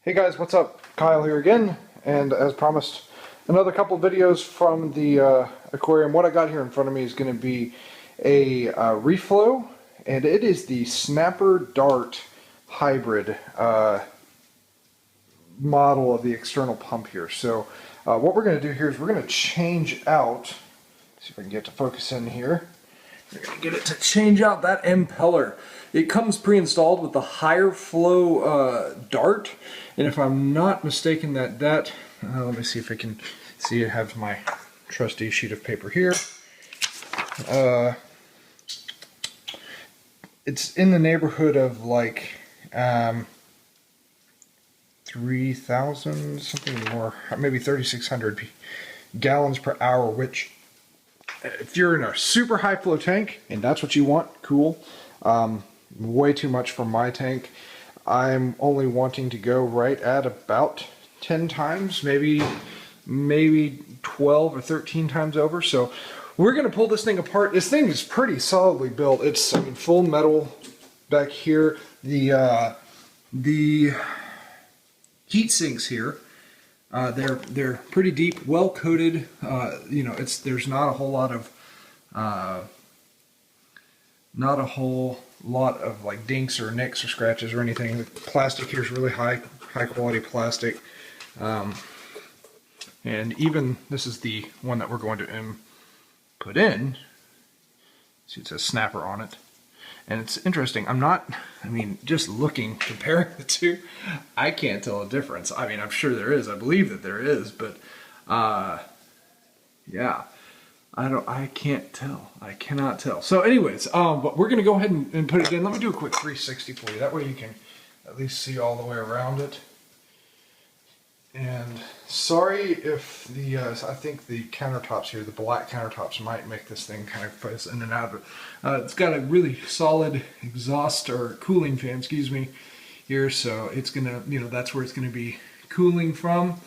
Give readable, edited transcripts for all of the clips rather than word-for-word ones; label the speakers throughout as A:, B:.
A: Hey guys, what's up? Kyle here again, and as promised, another couple videos from the aquarium. What I got here in front of me is going to be a Reeflo, and it is the Snapper Dart hybrid model of the external pump here. So what we're going to do here is we're going to change out, see if I can get to focus in here. We're going to get it to change out that impeller. It comes pre-installed with the higher flow dart, and if I'm not mistaken, let me see if I can see. I have my trusty sheet of paper here. It's in the neighborhood of like 3,000, something more, maybe 3,600 gallons per hour, which if you're in a super high flow tank and that's what you want, cool. Way too much for my tank. I'm only wanting to go right at about 10 times, maybe 12 or 13 times over. So we're going to pull this thing apart. This thing is pretty solidly built. It's, I mean, full metal back here. The heat sinks here, they're pretty deep, well coated. You know, there's not a whole lot of like dinks or nicks or scratches or anything. The plastic here is really high quality plastic, and even this is the one that we're going to put in. See, it says Snapper on it. And it's interesting, just looking, comparing the two, I can't tell a difference. I mean, I'm sure there is, I believe that there is, but, yeah, I can't tell, I cannot tell. So anyways, but we're gonna go ahead and put it in. Let me do a quick 360 for you, that way you can at least see all the way around it. And sorry if I think the countertops here, the black countertops, might make this thing kind of fuzz in and out. But it's got a really solid exhaust or cooling fan, excuse me, here. So it's gonna, that's where it's gonna be cooling from.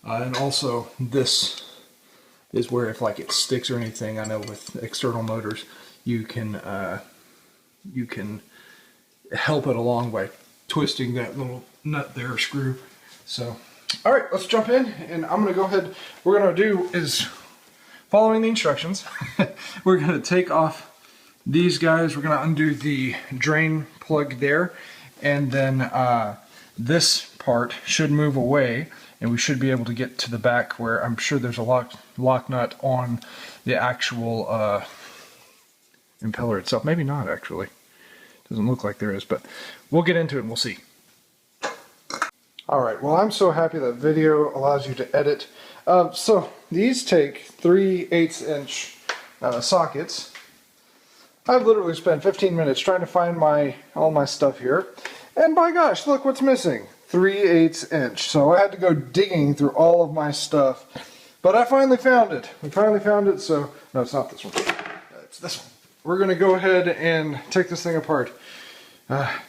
A: And also this is where if like it sticks or anything, I know with external motors, you can help it along by twisting that little nut there, or screw. So. All right, let's jump in, and I'm going to go ahead. What we're going to do is, following the instructions, we're going to take off these guys. We're going to undo the drain plug there, and then this part should move away, and we should be able to get to the back where I'm sure there's a lock nut on the actual impeller itself. Maybe not, actually. Doesn't look like there is, but we'll get into it and we'll see. Alright, well, I'm so happy that video allows you to edit. So these take 3/8 inch sockets. I've literally spent 15 minutes trying to find all my stuff here, and by gosh, look what's missing. 3/8 inch. So I had to go digging through all of my stuff, but I finally found it. We finally found it. So no, it's not this one. It's this one. We're gonna go ahead and take this thing apart.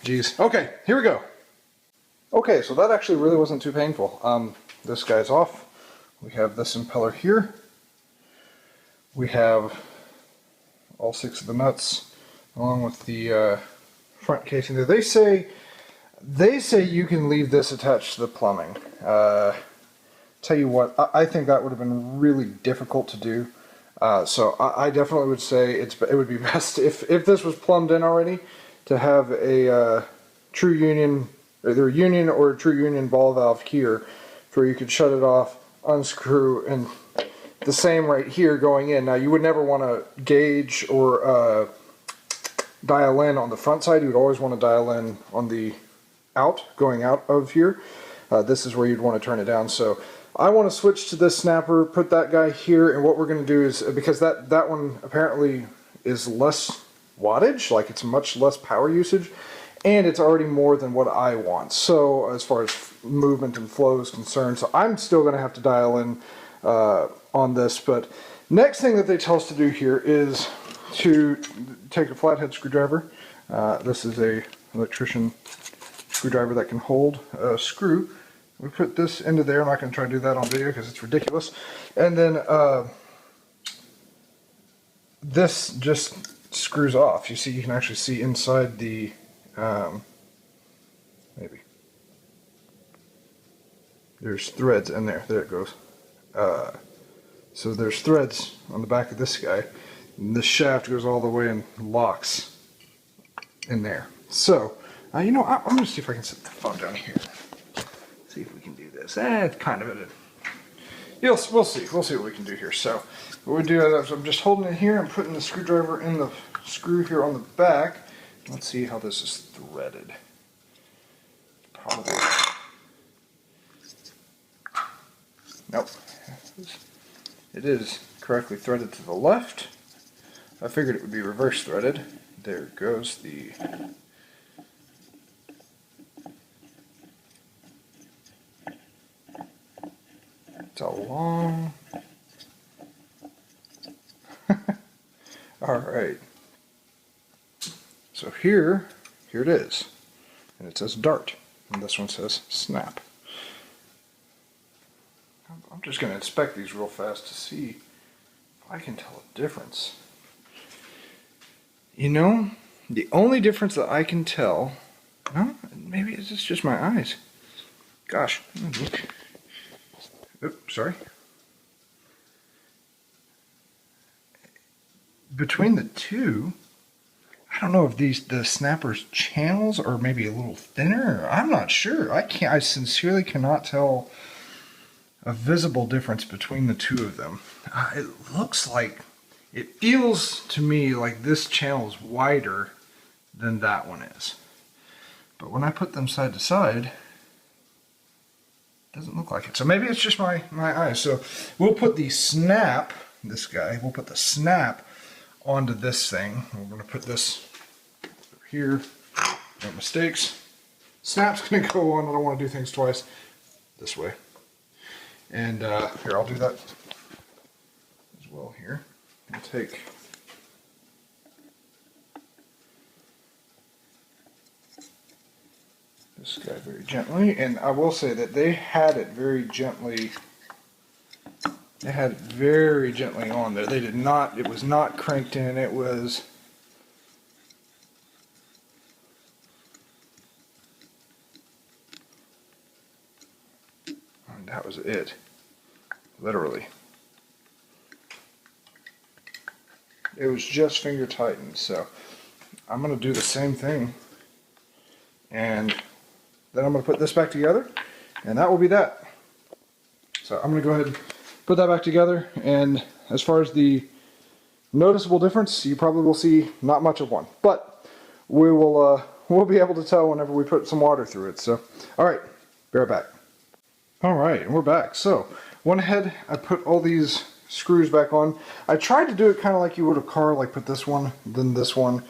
A: Geez. Okay, here we go. Okay, so that actually really wasn't too painful. This guy's off. We have this impeller here. We have all 6 of the nuts, along with the front casing there. They say you can leave this attached to the plumbing. Tell you what, I think that would have been really difficult to do. So I definitely would say it would be best if this was plumbed in already, to have a true union, either a union or a true union ball valve here, where you could shut it off, unscrew, and the same right here going in. Now you would never want to gauge or dial in on the front side. You would always want to dial in on the going out of here. This is where you'd want to turn it down. So I want to switch to this snapper, put that guy here, and what we're going to do is, because that one apparently is less wattage, like it's much less power usage, and it's already more than what I want, so as far as movement and flow is concerned. So I'm still going to have to dial in on this. But next thing that they tell us to do here is to take a flathead screwdriver. This is a electrician screwdriver that can hold a screw. We put this into there. I'm not going to try to do that on video because it's ridiculous. And then this just screws off. You see, you can actually see inside the maybe. there's threads in there. There it goes. So there's threads on the back of this guy. And this shaft goes all the way and locks in there. So, you know, I'm going to see if I can set the phone down here. See if we can do this. It's kind of it. We'll see. We'll see what we can do here. So, what we do is I'm just holding it here and putting the screwdriver in the screw here on the back. Let's see how this is threaded. Probably. Nope. It is correctly threaded to the left. I figured it would be reverse threaded. There goes the it's a long alright. So here it is. And it says dart. And this one says snap. I'm just going to inspect these real fast to see if I can tell a difference. You know, the only difference that I can tell, well, maybe it's just my eyes. Gosh, look. Oops, sorry. Between the two, I don't know if the snapper's channels are maybe a little thinner. I'm not sure. I sincerely cannot tell a visible difference between the two of them. It looks like, it feels to me like this channel is wider than that one is. But when I put them side to side, it doesn't look like it. So maybe it's just my eyes. So we'll put the snap, this guy, we'll put the snap onto this thing. We're going to put this over here. No mistakes. Snap's going to go on. I don't want to do things twice. This way. And here, I'll do that as well here. I'll take this guy very gently, and I will say that they had it very gently. They had it very gently on there. They did not. It was not cranked in. It was. And that was it. Literally. It was just finger tightened, so I'm going to do the same thing, and then I'm going to put this back together, and that will be that. So I'm going to go ahead and put that back together, and as far as the noticeable difference, you probably will see not much of one, but we'll be able to tell whenever we put some water through it. So, all right, be right back. All right, and we're back. So, went ahead, I put all these screws back on. I tried to do it kind of like you would a car, like put this one, then this one,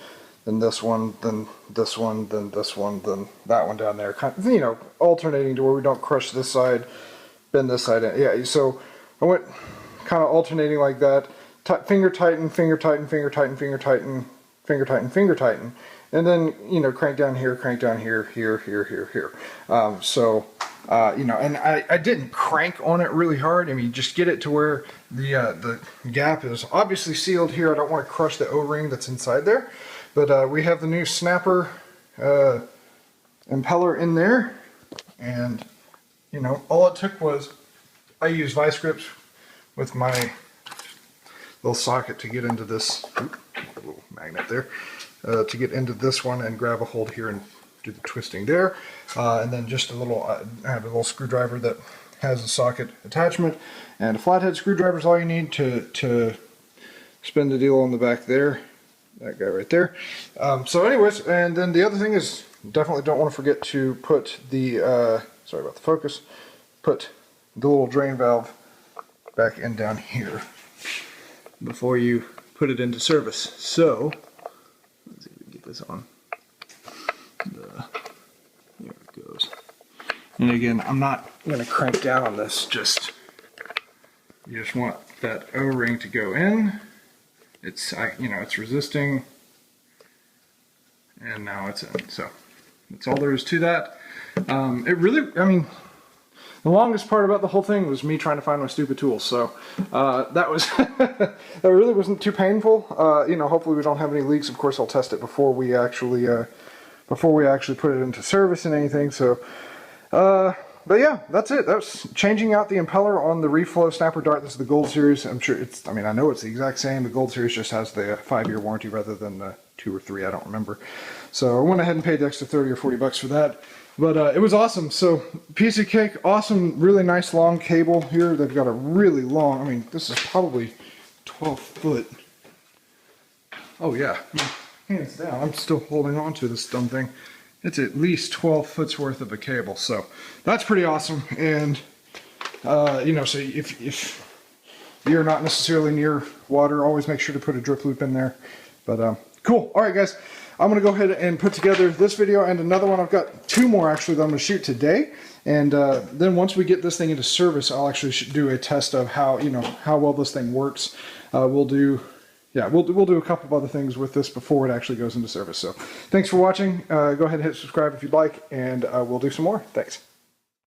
A: then this one, then this one, then this one, then that one down there. Kind of, you know, alternating to where we don't crush this side, bend this side in. Yeah, so I went kind of alternating like that. Finger tighten, finger tighten, finger tighten, finger tighten, finger tighten, finger tighten. And then, you know, crank down here, here, here, here, here. You know, and I didn't crank on it really hard. I mean, just get it to where the gap is obviously sealed here. I don't want to crush the O-ring that's inside there. But we have the new snapper impeller in there. And, you know, all it took was, I used vice grips with my little socket to get into this, little magnet there, to get into this one and grab a hold here and do the twisting there. And then just a little, I have a little screwdriver that has a socket attachment, and a flathead screwdriver is all you need to spin the deal on the back there. That guy right there. So anyways, and then the other thing is, definitely don't want to forget to put the, sorry about the focus, put the little drain valve back in down here before you put it into service. So, let's see if we can get this on. There it goes. And again, I'm not going to crank down on this, you just want that O-ring to go in. It's, you know, it's resisting, and now it's in. So that's all there is to that. It really, I mean, the longest part about the whole thing was me trying to find my stupid tools. So that was that really wasn't too painful. You know, hopefully we don't have any leaks. Of course, I'll test it before we actually put it into service and anything. So But yeah, that's it. That's changing out the impeller on the Reeflo Snapper Dart. This is the Gold Series. I'm sure it's, I mean, I know it's the exact same. The Gold Series just has the 5-year warranty rather than the 2 or 3, I don't remember. So I went ahead and paid the extra 30 or 40 bucks for that. But it was awesome. So piece of cake, awesome, really nice long cable here. They've got a really long, I mean, this is probably 12 foot. Oh yeah, hands down. I'm still holding on to this dumb thing. It's at least 12 foot's worth of a cable, so that's pretty awesome. And you know, so if you're not necessarily near water, always make sure to put a drip loop in there. But cool. All right, guys, I'm gonna go ahead and put together this video and another one. I've got 2 more actually that I'm gonna shoot today. And then once we get this thing into service, I'll actually do a test of how, you know, how well this thing works. We'll do a couple of other things with this before it actually goes into service. So thanks for watching. Go ahead and hit subscribe if you'd like, and we'll do some more. Thanks.